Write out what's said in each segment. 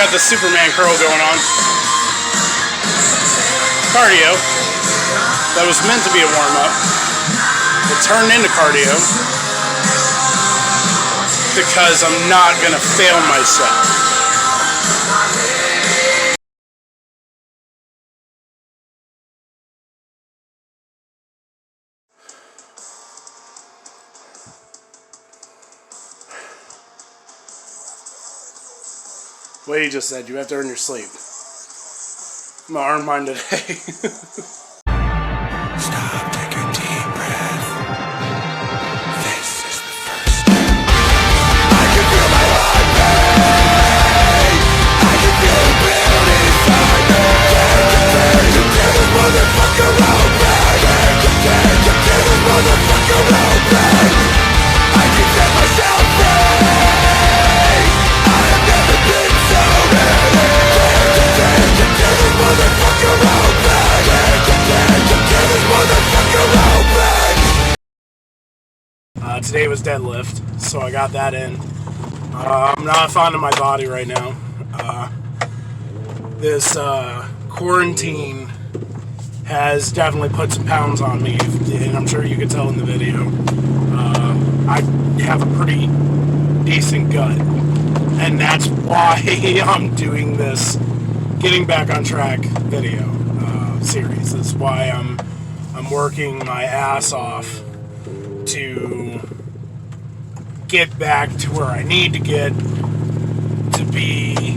got the Superman curl going on. Cardio. That was meant to be a warm-up. It turned into cardio. Because I'm not going to fail myself. What you just said, you have to earn your sleep. I'm gonna earn mine today. Stop, take a deep breath. This is the first step. I can feel my heart beat. I can feel it build inside me. Get this motherfucker out back. Get this motherfucker out back. I can set myself free. I have never been so ready. Get this motherfucker out back. Get this motherfucker out back. Today was deadlift, so I got that in. I'm not fond of my body right now. This quarantine has definitely put some pounds on me, and I'm sure you can tell in the video. I have a pretty decent gut, and that's why I'm doing this getting back on track video series. That's why I'm working my ass off to get back to where I need to get to be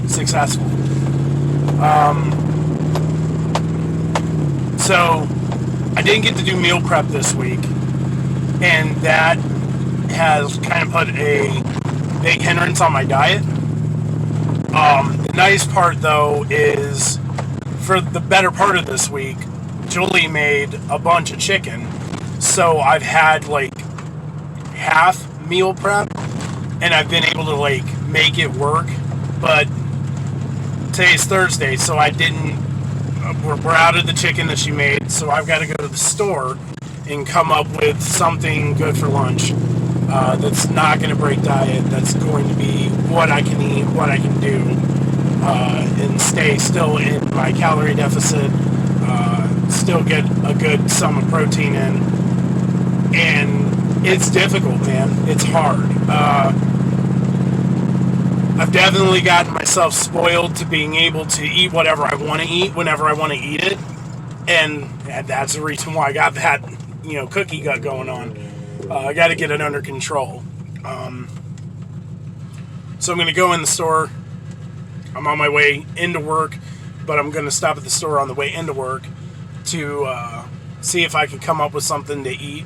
successful. So I didn't get to do meal prep this week, and that has kind of put a big hindrance on my diet. The nice part though is for the better part of this week, Julie made a bunch of chicken, so I've had like half meal prep, and I've been able to like make it work. But today's Thursday, so I didn't. We're out of the chicken that she made, so I've got to go to the store and come up with something good for lunch that's not going to break diet. That's going to be what I can eat, what I can do, and stay still in my calorie deficit. Still get a good sum of protein in, and it's difficult, man. It's hard. I've definitely gotten myself spoiled to being able to eat whatever I want to eat whenever I want to eat it, and that's the reason why I got that, cookie gut going on. I got to get it under control. So I'm going to go in the store. I'm on my way into work, but I'm going to stop at the store on the way into work to see if I can come up with something to eat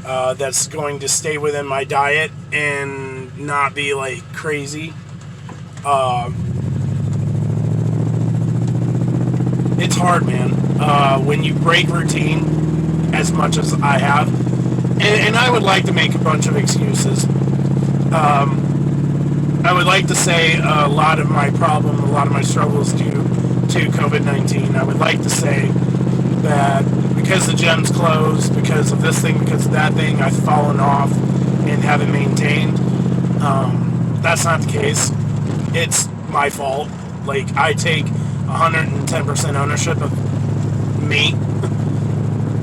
that's going to stay within my diet and not be like crazy. It's hard, man, when you break routine as much as I have, and I would like to make a bunch of excuses. I would like to say a lot of my problem, a lot of my struggles due to COVID-19. I would like to say that because the gym's closed, because of this thing, because of that thing, I've fallen off and haven't maintained. That's not the case. It's my fault. Like, I take 110% ownership of me.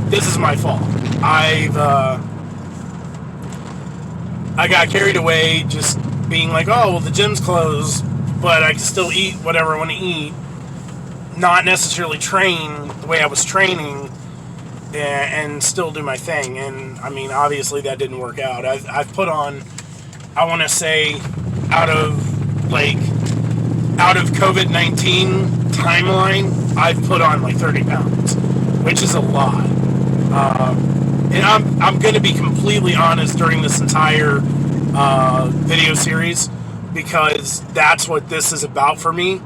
This is my fault. I got carried away just being like, oh, well, the gym's closed, but I can still eat whatever I want to eat. Not necessarily train the way I was training and still do my thing. And, I mean, obviously that didn't work out. I've put on, I want to say, out of COVID-19 timeline, I've put on like 30 pounds, which is a lot. And I'm going to be completely honest during this entire video series, because that's what this is about for me.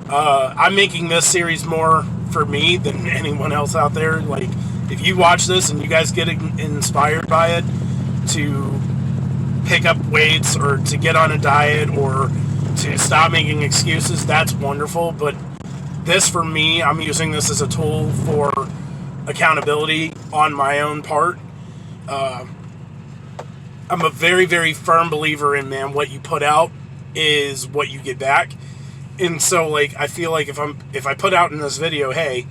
I'm making this series more for me than anyone else out there. Like, if you watch this and you guys get inspired by it to pick up weights or to get on a diet or to stop making excuses, that's wonderful. But this, for me, I'm using this as a tool for accountability on my own part. I'm a very, very firm believer in, man, what you put out is what you get back. And so, like, I feel like if I put out in this video, hey,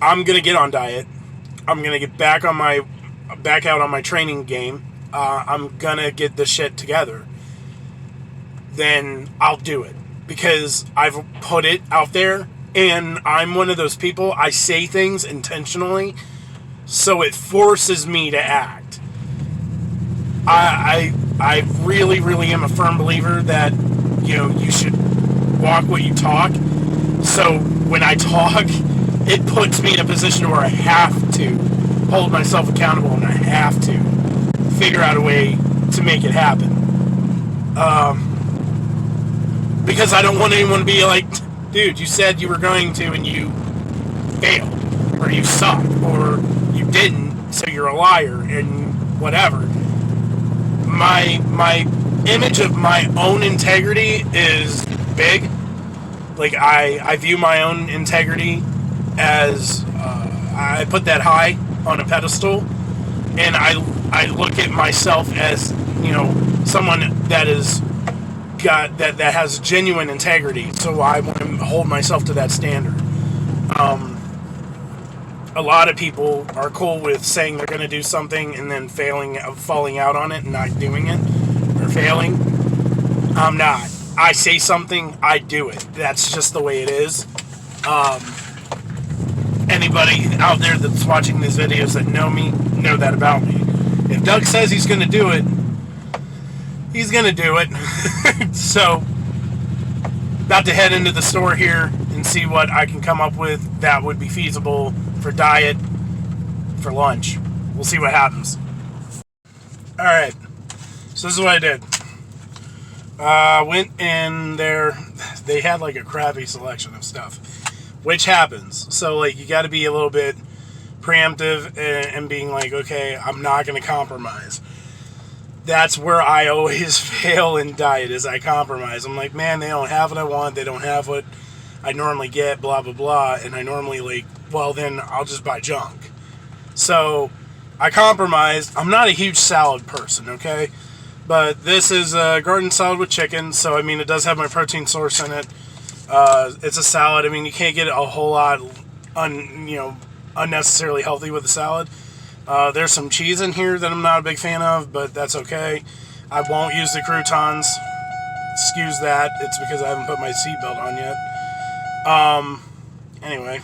I'm gonna get on diet, I'm gonna get back out on my training game, I'm gonna get this shit together, then I'll do it because I've put it out there, and I'm one of those people. I say things intentionally, so it forces me to act. I really, really am a firm believer that, you should walk what you talk. So when I talk, it puts me in a position where I have to hold myself accountable, and I have to figure out a way to make it happen. Because I don't want anyone to be like, dude, you said you were going to and you failed, or you suck, or you didn't, so you're a liar, and whatever. My image of my own integrity is big. Like, I view my own integrity as, I put that high on a pedestal, and I look at myself as, someone that is that has genuine integrity, so I want to hold myself to that standard. A lot of people are cool with saying they're going to do something and then falling out on it and not doing it, or failing. I'm not. I say something, I do it. That's just the way it is. Anybody out there that's watching these videos that know me, know that about me. If Doug says he's going to do it, he's going to do it. So, about to head into the store here and see what I can come up with that would be feasible for diet, for lunch. We'll see what happens. Alright, so this is what I did. Went in there, they had like a crappy selection of stuff, which happens. So, like, you got to be a little bit preemptive and being like, okay, I'm not going to compromise. That's where I always fail in diet, is I compromise. I'm like, man, they don't have what I want, they don't have what I normally get, blah, blah, blah, and I normally, like, well, then I'll just buy junk. So, I compromised. I'm not a huge salad person, okay? But this is a garden salad with chicken, so, I mean, it does have my protein source in it. It's a salad. I mean, you can't get a whole lot unnecessarily healthy with a salad. There's some cheese in here that I'm not a big fan of, but that's okay. I won't use the croutons. Excuse that. It's because I haven't put my seatbelt on yet. Anyway.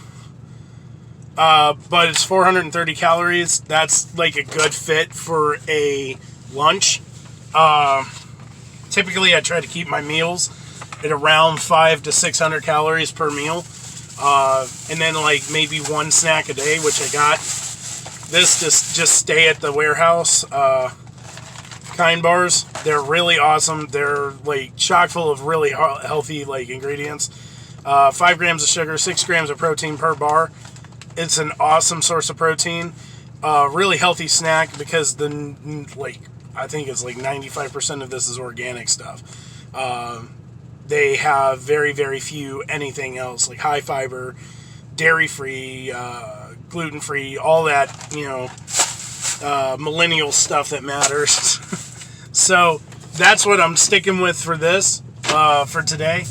But it's 430 calories. That's like a good fit for a lunch. Typically I try to keep my meals at around 500 to 600 calories per meal. And then like maybe one snack a day, which I got. This just stay at the warehouse kind bars. They're really awesome. They're like chock full of really healthy like ingredients. 5 grams of sugar, 6 grams of protein per bar. It's an awesome source of protein. Really healthy snack because I think it's like 95% of this is organic stuff. They have very, very few anything else, like high fiber, dairy-free, gluten-free, all that, millennial stuff that matters. So that's what I'm sticking with for this, for today,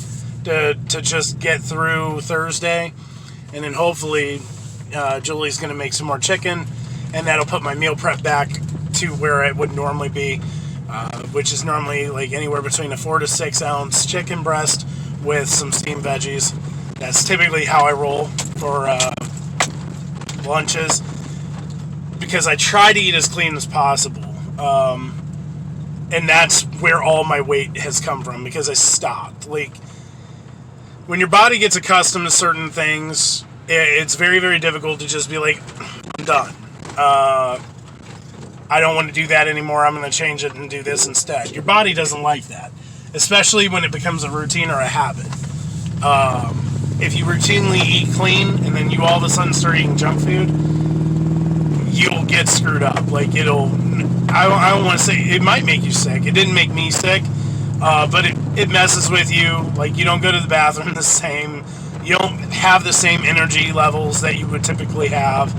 to just get through Thursday. And then hopefully Julie's going to make some more chicken, and that'll put my meal prep back to where it would normally be, which is normally like anywhere between a 4 to 6 ounce chicken breast with some steamed veggies. That's typically how I roll for lunches, because I try to eat as clean as possible. And that's where all my weight has come from, because I stopped. Like, when your body gets accustomed to certain things, it's very, very difficult to just be like, I'm done. I don't want to do that anymore. I'm going to change it and do this instead. Your body doesn't like that, especially when it becomes a routine or a habit. If you routinely eat clean and then you all of a sudden start eating junk food, you'll get screwed up. Like, I don't want to say, it might make you sick. It didn't make me sick, but it messes with you. Like, you don't go to the bathroom the same. You don't have the same energy levels that you would typically have.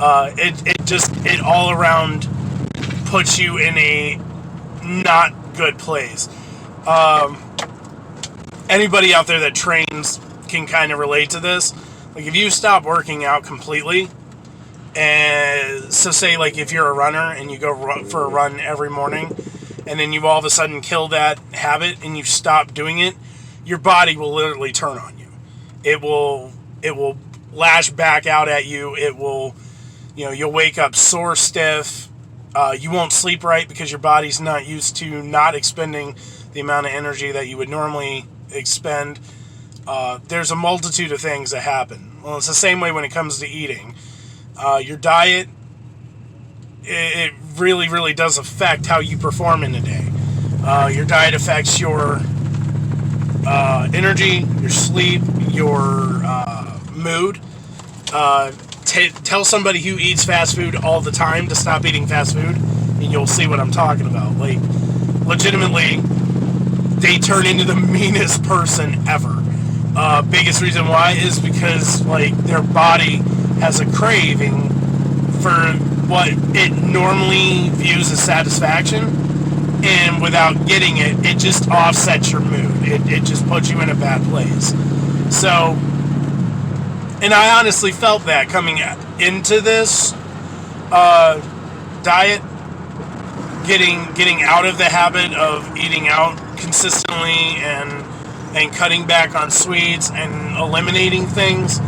It all around puts you in a not good place. anybody out there that trains can kind of relate to this. Like if you stop working out completely, and so say like if you're a runner and you go for a run every morning, and then you all of a sudden kill that habit and you stop doing it, your body will literally turn on you. It will lash back out at you. It will, you'll wake up sore, stiff. You won't sleep right because your body's not used to not expending the amount of energy that you would normally expend. There's a multitude of things that happen. Well, it's the same way when it comes to eating. Your diet, it really, really does affect how you perform in a day. Your diet affects your energy, your sleep, your mood. Tell somebody who eats fast food all the time to stop eating fast food, and you'll see what I'm talking about. Like, legitimately, they turn into the meanest person ever. Biggest reason why is because, like, their body has a craving for what it normally views as satisfaction, and without getting it, it just offsets your mood. It just puts you in a bad place. So, and I honestly felt that coming into this diet, getting out of the habit of eating out consistently and cutting back on sweets and eliminating things.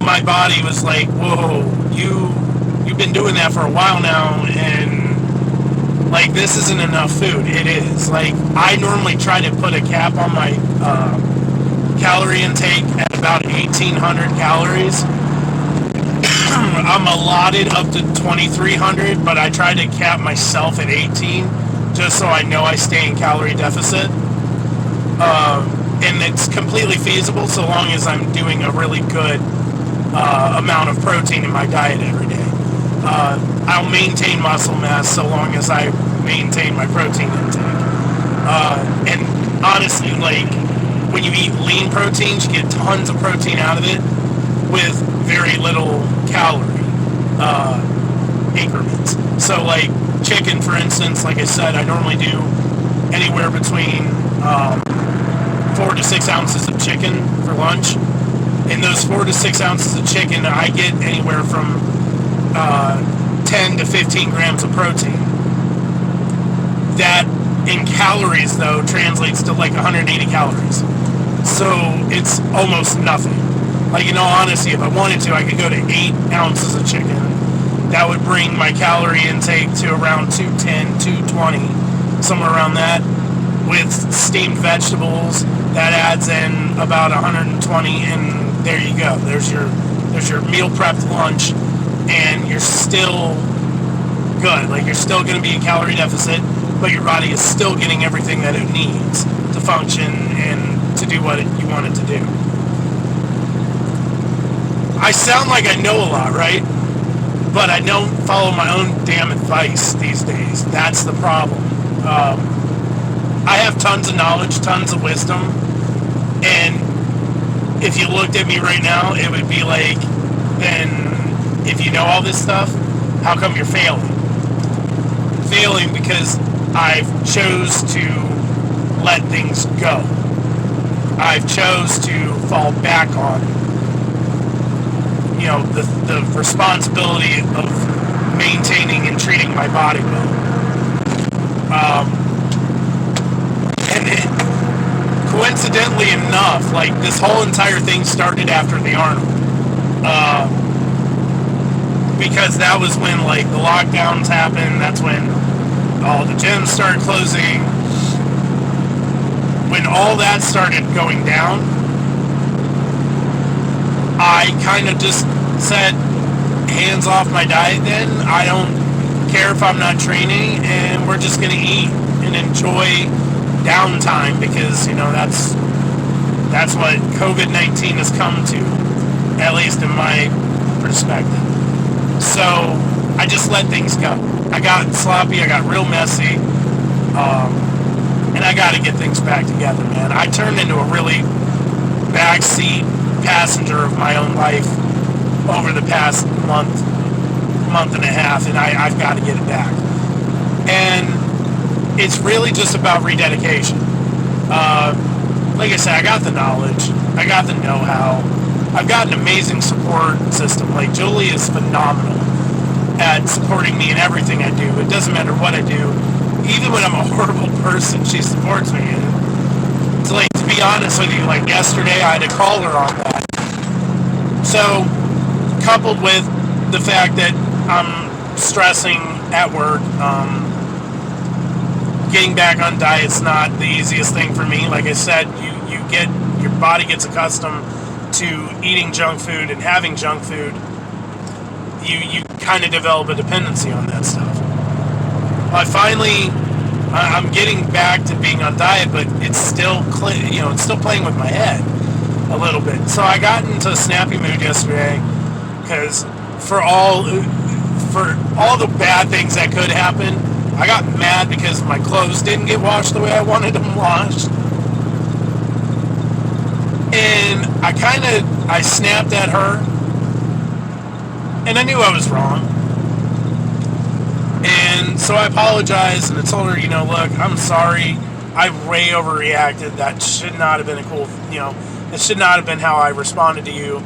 My body was like, whoa, you've been doing that for a while now, and like this isn't enough food. It is. Like, I normally try to put a cap on my calorie intake at about 1,800 calories. I'm allotted up to 2,300, but I try to cap myself at 18 just so I know I stay in calorie deficit. And it's completely feasible so long as I'm doing a really good amount of protein in my diet every day. I'll maintain muscle mass so long as I maintain my protein intake. And honestly, like, when you eat lean proteins, you get tons of protein out of it with very little calorie increments. So, like, chicken, for instance, like I said, I normally do anywhere between 4 to 6 ounces of chicken for lunch. In those 4 to 6 ounces of chicken, I get anywhere from 10 to 15 grams of protein. That, in calories, though, translates to like 180 calories. So it's almost nothing. Like, in all honesty, if I wanted to, I could go to 8 ounces of chicken. That would bring my calorie intake to around 210, 220, somewhere around that. With steamed vegetables, that adds in about 120, and there you go. There's your meal prepped lunch, and you're still good. Like, you're still going to be in calorie deficit, but your body is still getting everything that it needs to function and to do what you want it to do. I sound like I know a lot, right? But I don't follow my own damn advice these days. That's the problem. I have tons of knowledge, tons of wisdom, and if you looked at me right now, it would be like, then if you know all this stuff, how come you're failing? Failing because I've chose to let things go. I've chose to fall back on, the responsibility of maintaining and treating my body well. Coincidentally enough, like, this whole entire thing started after the Arnold. Because that was when, like, the lockdowns happened. That's when all the gyms started closing. When all that started going down, I kind of just said, hands off my diet then. I don't care if I'm not training, and we're just going to eat and enjoy downtime, because that's what COVID-19 has come to, at least in my perspective. So I just let things go. I got sloppy, I got real messy, and I got to get things back together, man. I turned into a really backseat passenger of my own life over the past month and a half, and I've got to get it back. And it's really just about rededication. like I said, I got the knowledge, I got the know-how, I've got an amazing support system. Like, Julie is phenomenal at supporting me in everything I do. It doesn't matter what I do. Even when I'm a horrible person, she supports me. And to, like, to be honest with you, like yesterday, I had to call her on that. So, coupled with the fact that I'm stressing at work, getting back on diet's not the easiest thing for me. Like I said, your body gets accustomed to eating junk food and having junk food. You kind of develop a dependency on that stuff. I'm getting back to being on diet, but it's still it's still playing with my head a little bit. So I got into a snappy mood yesterday because for all the bad things that could happen, I got mad because my clothes didn't get washed the way I wanted them washed. And I snapped at her. And I knew I was wrong. And so I apologized and I told her, look, I'm sorry. I way overreacted. That should not have been it should not have been how I responded to you.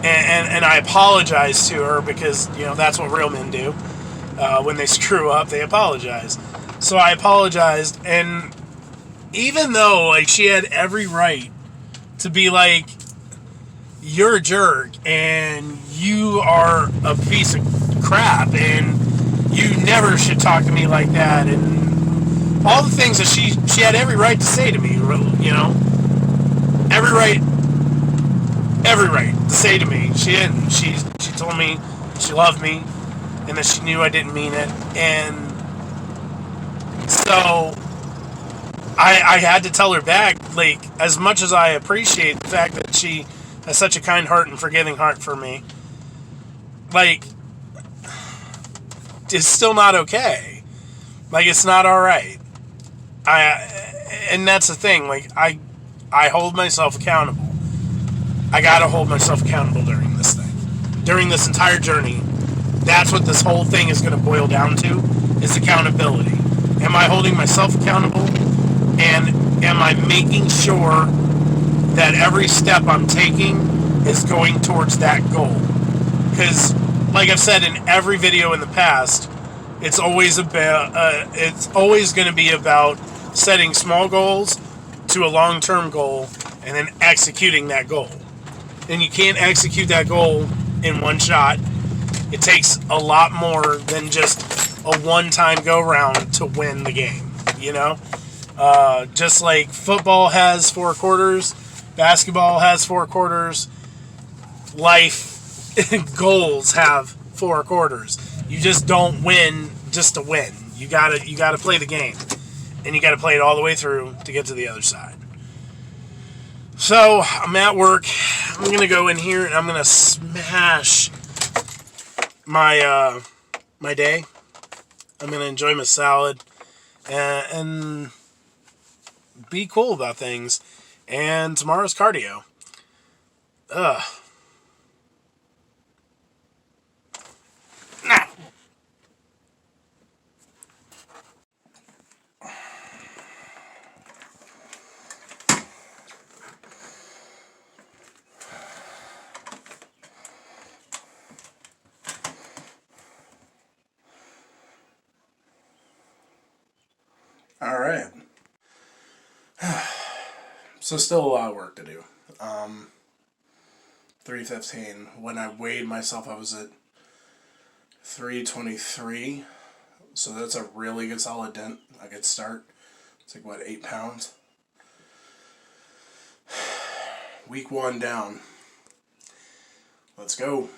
And I apologized to her because, that's what real men do. When they screw up, they apologize. So I apologized, and even though, like, she had every right to be like, you're a jerk, and you are a piece of crap, and you never should talk to me like that, and all the things that she had every right to say to me, every right to say to me. She didn't. She told me she loved me, and that she knew I didn't mean it, and so I had to tell her back, like, as much as I appreciate the fact that she has such a kind heart and forgiving heart for me, like, it's still not okay. Like, it's not alright. And that's the thing, like, I hold myself accountable. I gotta hold myself accountable during this thing. During this entire journey, that's what this whole thing is gonna boil down to, is accountability. Am I holding myself accountable? And am I making sure that every step I'm taking is going towards that goal? Because, like I've said in every video in the past, it's always going to be about setting small goals to a long-term goal and then executing that goal. And you can't execute that goal in one shot. It takes a lot more than just a one-time go-round to win the game, Just like football has 4 quarters, basketball has 4 quarters, life goals have 4 quarters. You just don't win just to win. You gotta play the game, and you gotta play it all the way through to get to the other side. So I'm at work. I'm gonna go in here and I'm gonna smash my my day. I'm gonna enjoy my salad and be cool about things. And tomorrow's cardio. Ugh. Nah. All right. So still a lot of work to do. 315. When I weighed myself, I was at 323. So that's a really good solid dent. A good start. It's like, what, 8 pounds? Week 1 down. Let's go.